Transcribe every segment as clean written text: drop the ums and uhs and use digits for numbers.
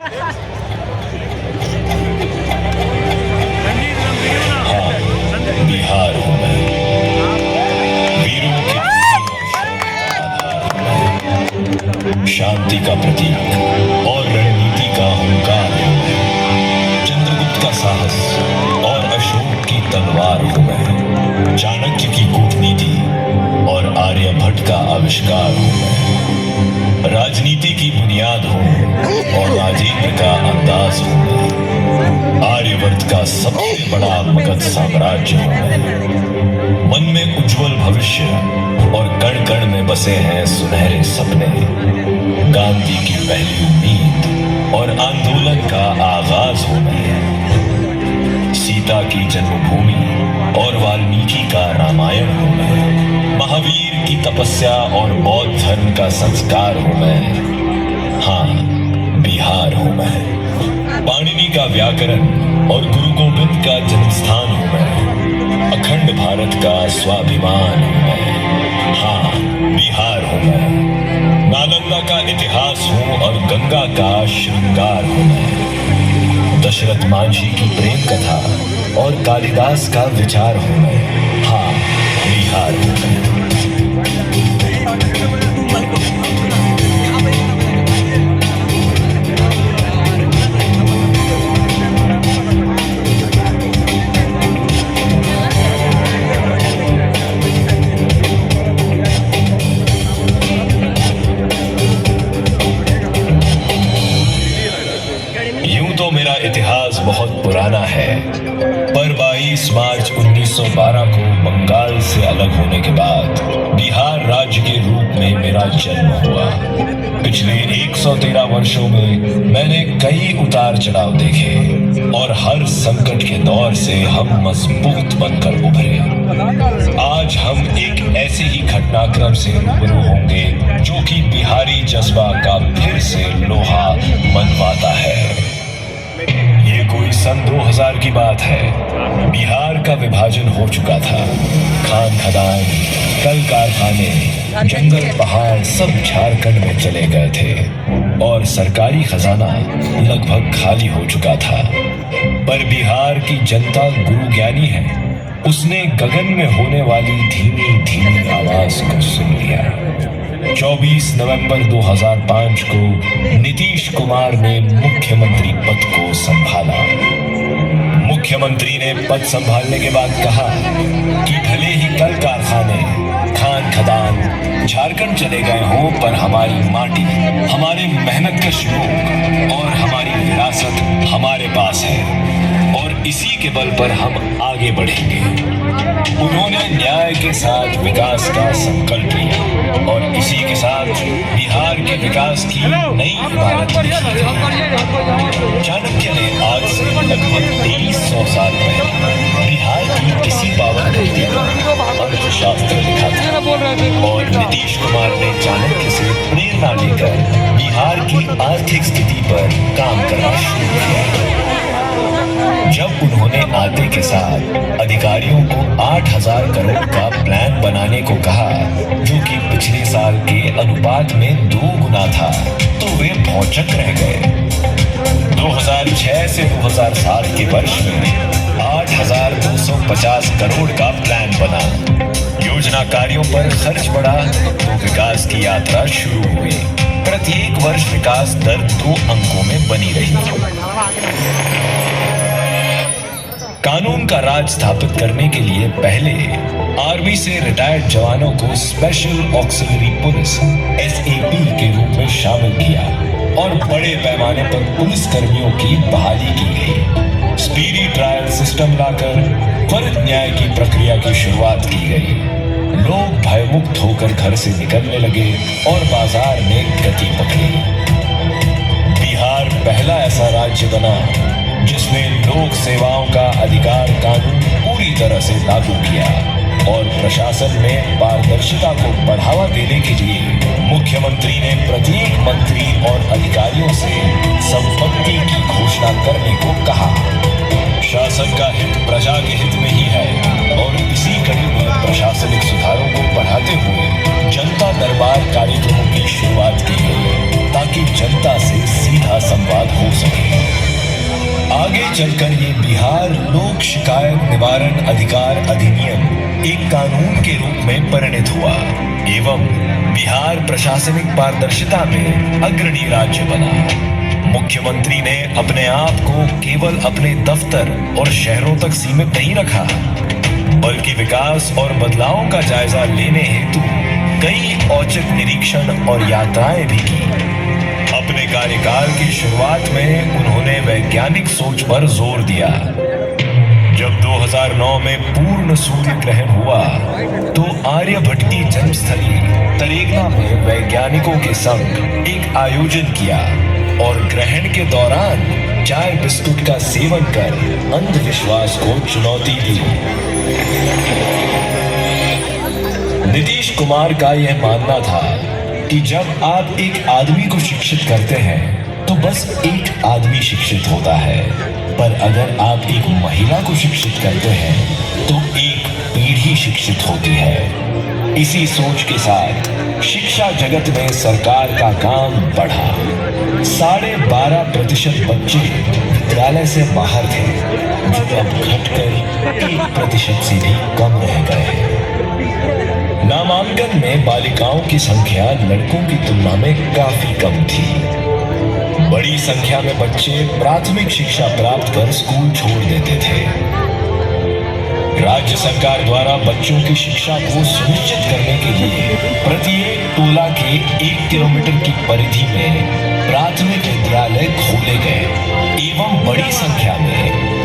हाँ, बिहार हूँ मैं। वीरों की शांति का प्रतीक और रणनीति का हुंकार हूँ मैं। चंद्रगुप्त का साहस और अशोक की तलवार हूँ मैं। चाणक्य की कूटनीति और आर्यभट्ट का आविष्कार हूँ मैं। राजनीति की बुनियाद हूँ और राजेंद्र का अंदाज हूँ मैं। आर्यवर्त का सबसे बड़ा मगध साम्राज्य हूँ मैं। मन में उज्जवल भविष्य और कण कण में बसे हैं सुनहरे सपने। गांधी की पहली उम्मीद और आंदोलन का आगाज हूँ मैं। सीता की जन्मभूमि और वाल्मीकि का रामायण हूँ मैं। महावीर की तपस्या और बौद्ध धर्म का संस्कार हूँ मैं। हाँ, बिहार हूँ मैं। पाणिनि का व्याकरण और गुरु गोविंद का जन्मस्थान हूँ मैं। अखंड भारत का स्वाभिमान हूँ मैं। हाँ, बिहार हूँ मैं। नालंदा का इतिहास हूँ और गंगा का श्रृंगार हूँ मैं। दशरथ मांझी की प्रेम कथा और कालिदास का विचार हूँ मैं। हाँ, बिहार हूँ मैं। तो मेरा इतिहास बहुत पुराना है, पर 22 मार्च 1912 को बंगाल से अलग होने के बाद बिहार राज्य के रूप में मेरा जन्म हुआ। पिछले 113 वर्षों में मैंने कई उतार चढ़ाव देखे और हर संकट के दौर से हम मजबूत बनकर उभरे। आज हम एक ऐसे ही घटनाक्रम से रूबरू होंगे जो कि बिहारी जज्बा का फिर से लोहा मनवाता है। ये कोई सन 2000 की बात है। बिहार का विभाजन हो चुका था। खान खदान, कल कारखाने, जंगल पहाड़ सब झारखंड में चले गए थे और सरकारी खजाना लगभग खाली हो चुका था। पर बिहार की जनता गुरु ज्ञानी है। उसने गगन में होने वाली धीमी धीमी आवाज को सुन लिया। 24 नवंबर 2005 को नीतीश कुमार ने मुख्यमंत्री पद को संभाला। मुख्यमंत्री ने पद संभालने के बाद कहा कि भले ही कल कारखाने, खान खदान झारखंड चले गए हों, पर हमारी माटी, हमारे मेहनतकश लोग और हमारी विरासत हमारे पास है और इसी के बल पर हम आगे बढ़ेंगे। उन्होंने न्याय के साथ विकास का संकल्प लिया और इसी के साथ बिहार के विकास की नई इमारत लिखी। चाणक्य ने आज से लगभग 2300 साल पहले बिहार की किसी पावन धरती पर अर्थशास्त्र लिखा था और नीतीश कुमार ने चाणक्य से प्रेरणा लेकर बिहार की आर्थिक स्थिति पर काम करना शुरू किया। जब उन्होंने आते के साथ अधिकारियों को 8000 करोड़ का प्लान बनाने को कहा, जो कि पिछले साल के अनुपात में 2 गुना था, तो वे भौचक रह गए। 2006 से 2007 के वर्ष में 8250 करोड़ का प्लान बना। योजना कार्यों पर खर्च बढ़ा तो विकास की यात्रा शुरू हुई। प्रत्येक वर्ष विकास दर 2 अंकों में बनी रही। कानून का राज स्थापित करने के लिए पहले आर्मी से रिटायर्ड जवानों को स्पेशल ऑक्सिलरी पुलिस SAP के रूप में शामिल किया और बड़े पैमाने पर पुलिस कर्मियों की बहाली की गई। स्पीडी ट्रायल सिस्टम लाकर त्वरित न्याय की प्रक्रिया की शुरुआत की गई। लोग भयमुक्त होकर घर से निकलने लगे और बाजार ने गति पकड़ी। बिहार पहला ऐसा राज्य बना जिसने लोक सेवाओं का अधिकार कानून पूरी तरह से लागू किया और प्रशासन में पारदर्शिता को बढ़ावा देने के लिए मुख्यमंत्री ने प्रत्येक मंत्री और अधिकारियों से संपत्ति की घोषणा करने को कहा। शासन का हित प्रजा के हित में ही है और इसी कड़ी में प्रशासनिक सुधारों को बढ़ाते हुए जनता दरबार कार्यक्रमों की शुरुआत की गई ताकि जनता से सीधा संवाद हो सके। आगे चलकर ये बिहार लोक शिकायत निवारण अधिकार अधिनियम एक कानून के रूप में परिणत हुआ एवं बिहार प्रशासनिक पारदर्शिता में अग्रणी राज्य बना। मुख्यमंत्री ने अपने आप को केवल अपने दफ्तर और शहरों तक सीमित नहीं रखा, बल्कि विकास और बदलावों का जायजा लेने हेतु कई औचक निरीक्षण और यात्राएं भी की। अपने कार्यकाल की शुरुआत में उन्होंने वैज्ञानिक सोच पर जोर दिया। जब 2009 में पूर्ण सूर्य ग्रहण हुआ तो आर्यभट्ट की जन्मस्थली तरेगना में वैज्ञानिकों के संग एक आयोजन किया और ग्रहण के दौरान चाय बिस्कुट का सेवन कर अंधविश्वास को चुनौती दी। नीतीश कुमार का यह मानना था कि जब आप एक आदमी को शिक्षित करते हैं तो बस एक आदमी शिक्षित होता है, पर अगर आप एक महिला को शिक्षित करते हैं तो एक पीढ़ी शिक्षित होती है। इसी सोच के साथ शिक्षा जगत में सरकार का काम बढ़ा। 12.5% बच्चे विद्यालय से बाहर थे, जो अब घटकर 1% से भी कम रह गए। नामांकन में बालिकाओं की संख्या लड़कों की तुलना में काफी कम थी। बड़ी संख्या में बच्चे प्राथमिक शिक्षा प्राप्त कर स्कूल छोड़ देते थे। राज्य सरकार द्वारा बच्चों की शिक्षा को सुनिश्चित करने के लिए प्रत्येक टोला के 1 किलोमीटर की परिधि में प्राथमिक विद्यालय खोले गए एवं बड़ी संख्या में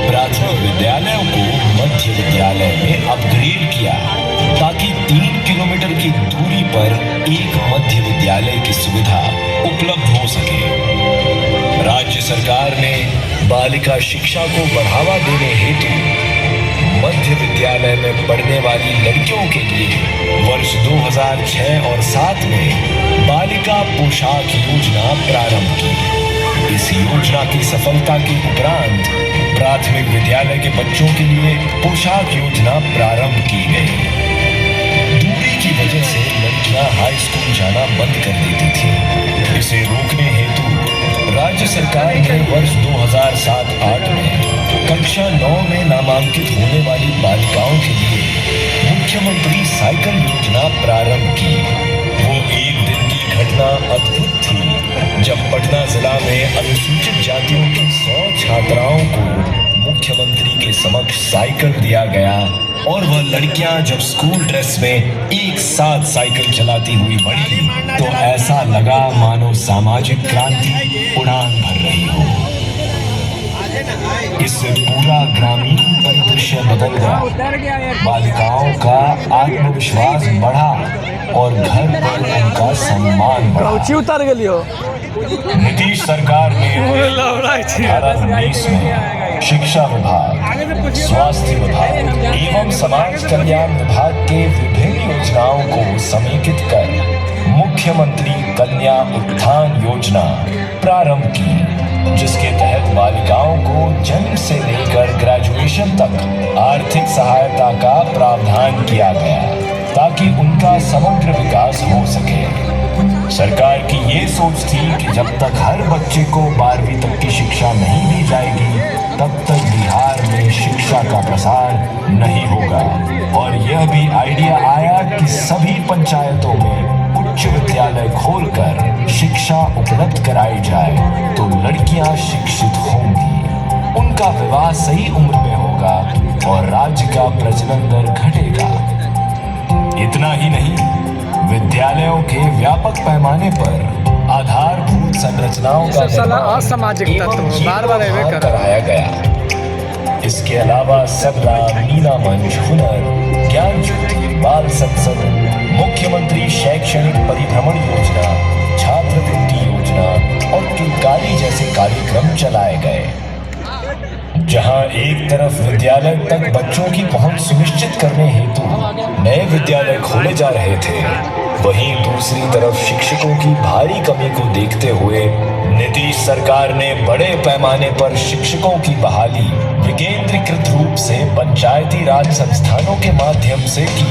प्राथमिक विद्यालयों को मध्य विद्यालय में अपग्रेड किया, ताकि 3 किलोमीटर की दूरी पर एक मध्य विद्यालय की सुविधा उपलब्ध हो सके। राज्य सरकार ने बालिका शिक्षा को बढ़ावा देने हेतु मध्य विद्यालय में पढ़ने वाली लड़कियों के लिए वर्ष 2006 और 7 में बालिका पोशाक योजना प्रारंभ की। इस योजना की सफलता के उपरांत प्राथमिक विद्यालय के बच्चों के लिए पोशाक योजना प्रारंभ की गई। दूरी की वजह से लड़कियां हाई स्कूल जाना बंद कर देती थी। इसे रोकने हेतु राज्य सरकार ने वर्ष 2007-8 में कक्षा 9 में नामांकित होने वाली बालिकाओं के लिए मुख्यमंत्री साइकिल योजना प्रारंभ की। वो एक दिन की घटना अद्भुत थी जब पटना जिला में अनुसूचित जातियों की 100 छात्राओं को मुख्यमंत्री के समक्ष साइकिल दिया गया और वह लड़कियां जब स्कूल ड्रेस में एक साथ साइकिल चलाती हुई बढ़ी तो ऐसा लगा मानो सामाजिक क्रांति उड़ान भर रही हो। इससे पूरा ग्रामीण परिदृश्य बदल गया। बालिकाओं का आत्मविश्वास बढ़ा और घर पर उनका सम्मान बढ़ा। नीतीश सरकार ने 2019 में शिक्षा विभाग, स्वास्थ्य विभाग एवं समाज कल्याण विभाग के विभिन्न योजनाओं को समेकित कर मुख्यमंत्री कन्या उत्थान योजना प्रारंभ की, जिसके तहत बालिकाओं को जन्म से लेकर ग्रेजुएशन तक आर्थिक सहायता का प्रावधान किया गया ताकि उनका समग्र विकास हो सके। सरकार की ये सोच थी कि जब तक हर बच्चे को 12वीं तक की शिक्षा नहीं दी जाएगी तब तक बिहार में शिक्षा का प्रसार नहीं होगा। और यह भी आइडिया आया कि सभी पंचायतों में उच्च विद्यालय खोलकर शिक्षा उपलब्ध कराई जाए तो लड़कियां शिक्षित होंगी, उनका विवाह सही उम्र में होगा और राज्य का प्रजनन दर घटेगा। इतना ही नहीं, विद्यालयों के व्यापक पैमाने पर आधारभूत संरचनाओं का असामाजिक तत्व बार-बार कराया गया। इसके अलावा सबला, मीना मंच, हुनर, ज्ञान ज्योति, बाल संसद, मुख्यमंत्री शैक्षणिक परिभ्रमण योजना, छात्रवृत्ति योजना और किलकारी जैसे कार्यक्रम चलाए गए। जहां एक तरफ विद्यालय तक बच्चों की पहुंच सुनिश्चित करने हेतु नए विद्यालय खोले जा रहे थे, वहीं दूसरी तरफ शिक्षकों की भारी कमी को देखते हुए नीतीश सरकार ने बड़े पैमाने पर शिक्षकों की बहाली विकेंद्रीकृत रूप से पंचायती राज संस्थानों के माध्यम से की।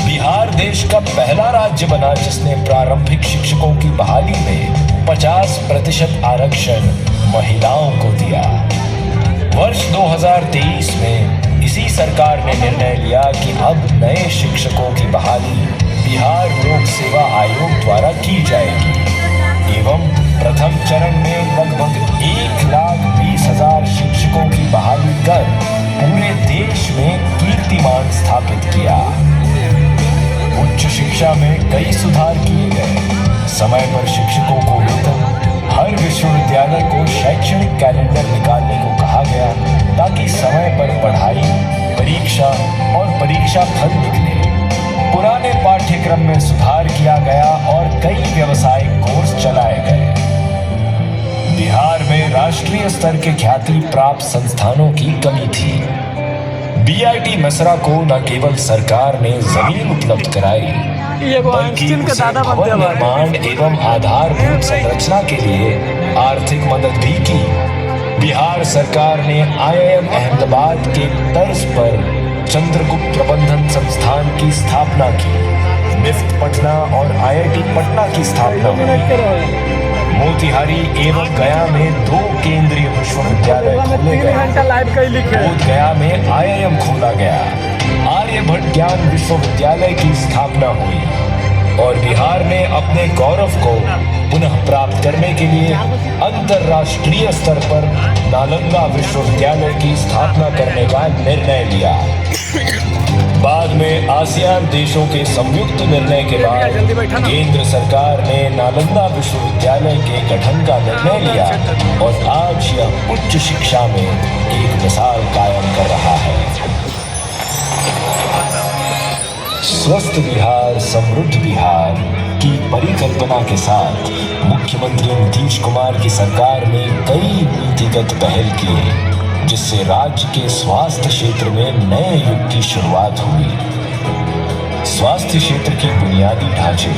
बिहार देश का पहला राज्य बना जिसने प्रारंभिक शिक्षकों की बहाली में 50% आरक्षण महिलाओं को दिया। वर्ष 2023 में इसी सरकार ने निर्णय लिया कि अब नए शिक्षकों की बहाली बिहार लोक सेवा आयोग द्वारा की जाएगी एवं प्रथम चरण में लगभग 1,20,000 शिक्षकों की बहाली कर पूरे देश में कीर्तिमान स्थापित किया। उच्च शिक्षा में कई सुधार किए गए। समय पर शिक्षकों को वेतन, हर विश्वविद्यालय को शैक्षणिक कैलेंडर निकालने को कहा गया ताकि समय पर पढ़ाई, परीक्षा और परीक्षा फल निकले। पुराने पाठ्यक्रम में सुधार किया गया और कई व्यावसायिक कोर्स चलाए गए। बिहार में राष्ट्रीय स्तर के ख्याति प्राप्त संस्थानों की कमी थी। बीआईटी मेसरा को न केवल सरकार ने जमीन उपलब्ध कराई, बल्कि उसे भवन निर्माण एवं आधारभूत संरचना के लिए आर्थिक मदद भी की। बिहार सरकार ने आईआईएम अहमदाबाद के तर्ज पर चंद्रगुप्त प्रबंधन संस्थान की स्थापना की। निफ्ट पटना और आईआईटी पटना की स्थापना हुई। मोतिहारी एवं गया में 2 केंद्रीय विश्वविद्यालय खोले गए। बोध गया में आईआईएम खोला गया। आर्यभट्ट ज्ञान विश्वविद्यालय की स्थापना हुई और बिहार ने अपने गौरव को पुनः प्राप्त करने के लिए अंतर्राष्ट्रीय स्तर पर नालंदा विश्वविद्यालय की स्थापना करने का निर्णय लिया। बाद में आसियान देशों के संयुक्त निर्णय के बाद केंद्र सरकार ने नालंदा विश्वविद्यालय के गठन का निर्णय लिया और आज यह उच्च शिक्षा में एक मिसाल कायम कर रहा है। स्वस्थ बिहार समृद्ध बिहार की परिकल्पना के साथ मुख्यमंत्री नीतीश कुमार की सरकार ने कई नीतिगत पहल किए, जिससे राज्य के स्वास्थ्य क्षेत्र में नए युग की शुरुआत हुई। स्वास्थ्य क्षेत्र की बुनियादी ढांचे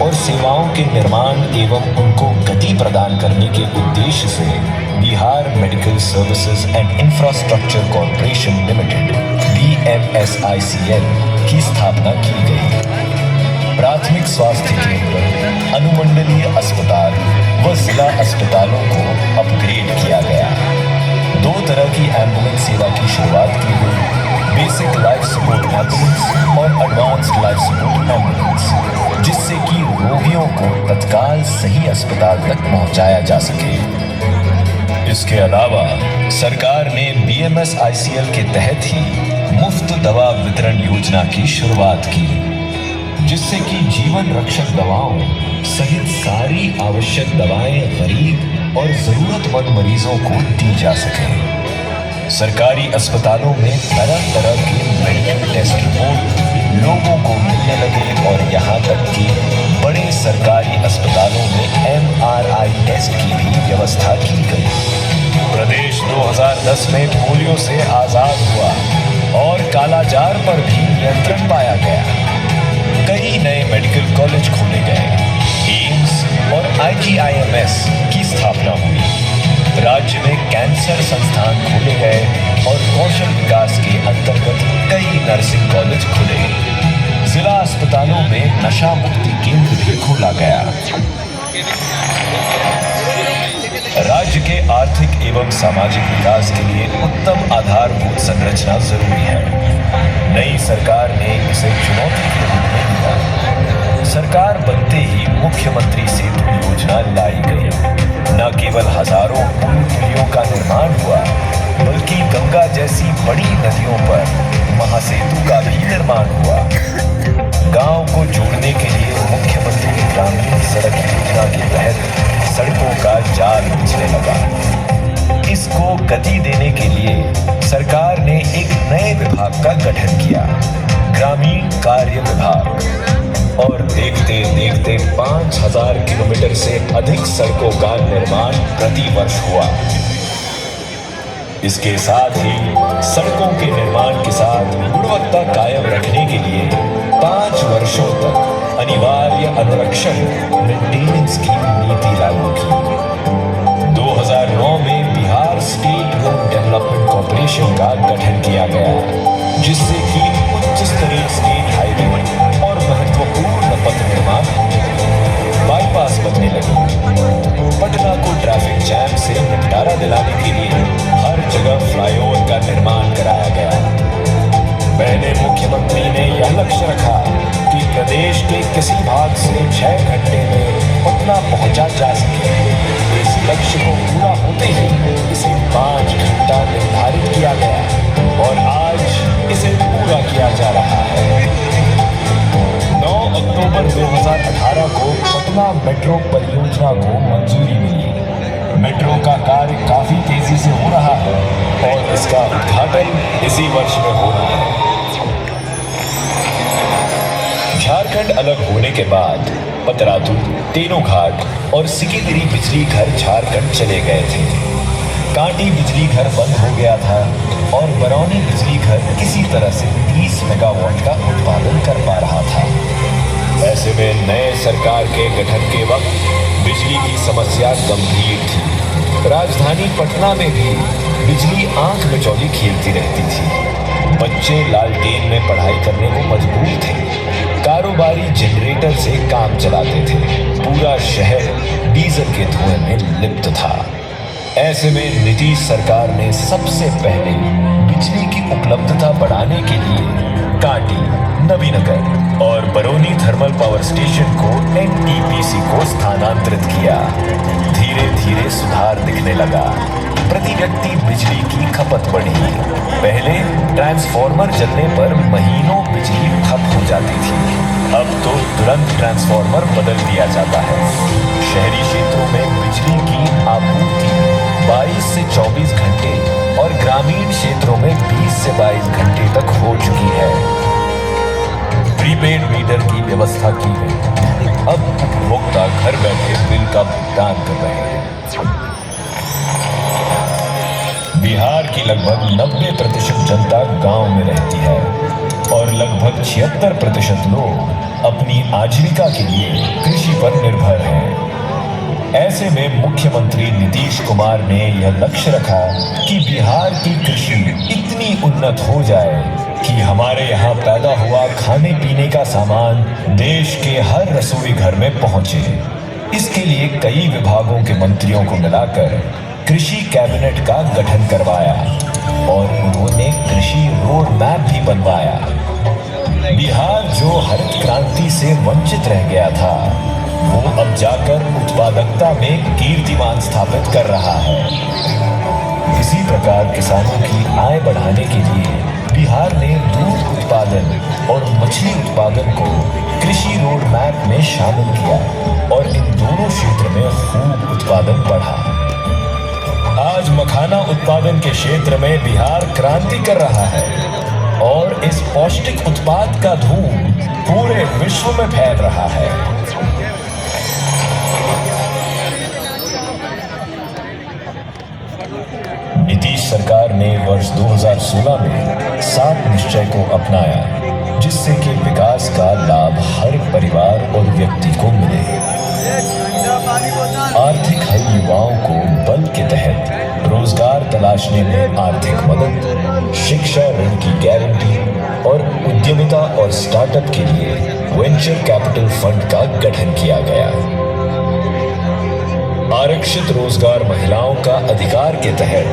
और सेवाओं के निर्माण एवं उनको गति प्रदान करने के उद्देश्य से Bihar medical services and infrastructure corporation limited BMSICL की स्थापना की गई। प्राथमिक स्वास्थ्य केंद्र, अनुमंडलीय अस्पताल व जिला अस्पतालों को अपग्रेड किया गया। 2 तरह की एम्बुलेंस सेवा की शुरुआत की गई, बेसिक लाइफ सपोर्ट एम्बुलेंस और एडवांस्ड लाइफ सपोर्ट एम्बुलेंस, जिससे कि रोगियों को तत्काल सही अस्पताल तक पहुंचाया जा सके। इसके अलावा सरकार ने BMSICL के तहत ही मुफ्त दवा वितरण योजना की शुरुआत की, जिससे कि जीवन रक्षक दवाओं सहित सारी आवश्यक दवाएं गरीब और जरूरतमंद मरीजों को दी जा सके। सरकारी अस्पतालों में तरह तरह के मेडिकल टेस्ट रिपोर्ट लोगों को मिलने लगे और यहाँ तक कि बड़े सरकारी अस्पतालों में MRI टेस्ट की भी व्यवस्था की गई। प्रदेश 2010 में पोलियो से आजाद हुआ और कालाजार पर भी नियंत्रण पाया गया। कई नए मेडिकल कॉलेज खोले गए। एम्स और IGIMS की स्थापना हुई। राज्य में कैंसर संस्थान खोले गए और कौशल विकास के अंतर्गत कई नर्सिंग कॉलेज खुले। जिला अस्पतालों में नशा मुक्ति केंद्र भी खोला गया। राज्य के आर्थिक एवं सामाजिक विकास के लिए उत्तम आधारभूत संरचना जरूरी है। नई सरकार ने इसे चुनौती के रूप में लिया। सरकार बनते ही मुख्यमंत्री सेतु योजना लाई गई। न केवल हजारों पुल पुलियों का निर्माण हुआ, बल्कि गंगा जैसी बड़ी नदियों पर महासेतु का भी निर्माण हुआ। गांव को जोड़ने के लिए मुख्यमंत्री ग्रामीण सड़क योजना के तहत सड़कों का जाल बिछने लगा। इसको गति देने के लिए सरकार ने एक नए विभाग का गठन किया, ग्रामीण कार्य विभाग, और देखते देखते 5000 किलोमीटर से अधिक सड़कों का निर्माण प्रति वर्ष हुआ। इसके साथ ही सड़कों के निर्माण के साथ गुणवत्ता कायम रखने के लिए 5 वर्षों तक अनिवार्य अनुरक्षण मेंटेनेंस की नीति लागू की। 2009 में Bihar state road development corporation का गठन किया गया, जिससे कि उच्च स्तरीय स्टेट हाईवे और महत्वपूर्ण पथ निर्माण बाईपास बनने लगे। पटना को ट्रैफिक जैम से निपटारा दिलाने के लिए हर जगह किसी भाग से 6 घंटे में पटना पहुंचा जा सके। इस लक्ष्य को पूरा होते ही इसे 5 घंटा निर्धारित किया गया और आज इसे पूरा किया जा रहा है। 9 अक्टूबर 2018 को पटना मेट्रो परियोजना को मंजूरी मिली। मेट्रो का कार्य काफी तेजी से हो रहा है और इसका उद्घाटन इसी वर्ष में होना है। झारखंड अलग होने के बाद पतरातू, तेनोघाट और सिकिदिरी बिजली घर झारखंड चले गए थे। कांटी बिजली घर बंद हो गया था और बरौनी बिजली घर किसी तरह से 30 मेगावाट का उत्पादन कर पा रहा था। ऐसे में नए सरकार के गठन के वक्त बिजली की समस्या गंभीर थी। राजधानी पटना में भी बिजली आंख मिचौली खेलती रहती थी। बच्चे लालटेन में पढ़ाई करने को मजबूर थे। कारोबारी जनरेटर से काम चलाते थे। पूरा शहर डीजल के धुएं में लिप्त था। ऐसे में नीतीश सरकार ने सबसे पहले बिजली की उपलब्धता बढ़ाने के लिए कांटी, नवीनगर और बरौनी थर्मल पावर स्टेशन को एनटीपीसी को स्थानांतरित किया। धीरे धीरे सुधार दिखने लगा। प्रति व्यक्ति बिजली की खपत बढ़ी। पहले ट्रांसफार्मर जलने पर महीनों बिजली ठप हो जाती थी। अब तो तुरंत ट्रांसफार्मर बदल दिया जाता है। शहरी क्षेत्रों में बिजली की आपूर्ति 22 से 24 घंटे और ग्रामीण क्षेत्रों में 20 से 22 घंटे तक हो चुकी है। प्रीपेड मीटर की व्यवस्था की गई। अब उपभोक्ता घर बैठे बिल का भुगतान कर रहे हैं। बिहार की लगभग 90% जनता गांव में रहती है और लगभग 76% लोग अपनी आजीविका के लिए कृषि पर निर्भर हैं। ऐसे में मुख्यमंत्री नीतीश कुमार ने यह लक्ष्य रखा कि बिहार की कृषि इतनी उन्नत हो जाए कि हमारे यहाँ पैदा हुआ खाने पीने का सामान देश के हर रसोई घर में पहुंचे। इसके लिए कई विभागों के मंत्रियों को मिलाकर कृषि कैबिनेट का गठन करवाया और उन्होंने कृषि रोड मैप भी बनवाया। बिहार जो हरित क्रांति से वंचित रह गया था, वो अब जाकर उत्पादकता में कीर्तिमान स्थापित कर रहा है। इसी प्रकार किसानों की आय बढ़ाने के लिए बिहार ने दूध उत्पादन और मछली उत्पादन को कृषि रोड मैप में शामिल किया और इन दोनों क्षेत्र में खूब उत्पादन बढ़ा। आज मखाना उत्पादन के क्षेत्र में बिहार क्रांति कर रहा है और इस पौष्टिक उत्पाद का धूम पूरे विश्व में फैल रहा है। नीतीश सरकार ने वर्ष 2016 में 7 निश्चय को अपनाया, जिससे कि विकास का लाभ हर परिवार और व्यक्ति को मिले। आर्थिक हल युवाओं को बल के तहत रोजगार तलाशने में आर्थिक मदद, शिक्षा ऋण की गारंटी और उद्यमिता और स्टार्टअप के लिए वेंचर कैपिटल फंड का गठन किया गया। आरक्षित रोजगार महिलाओं का अधिकार के तहत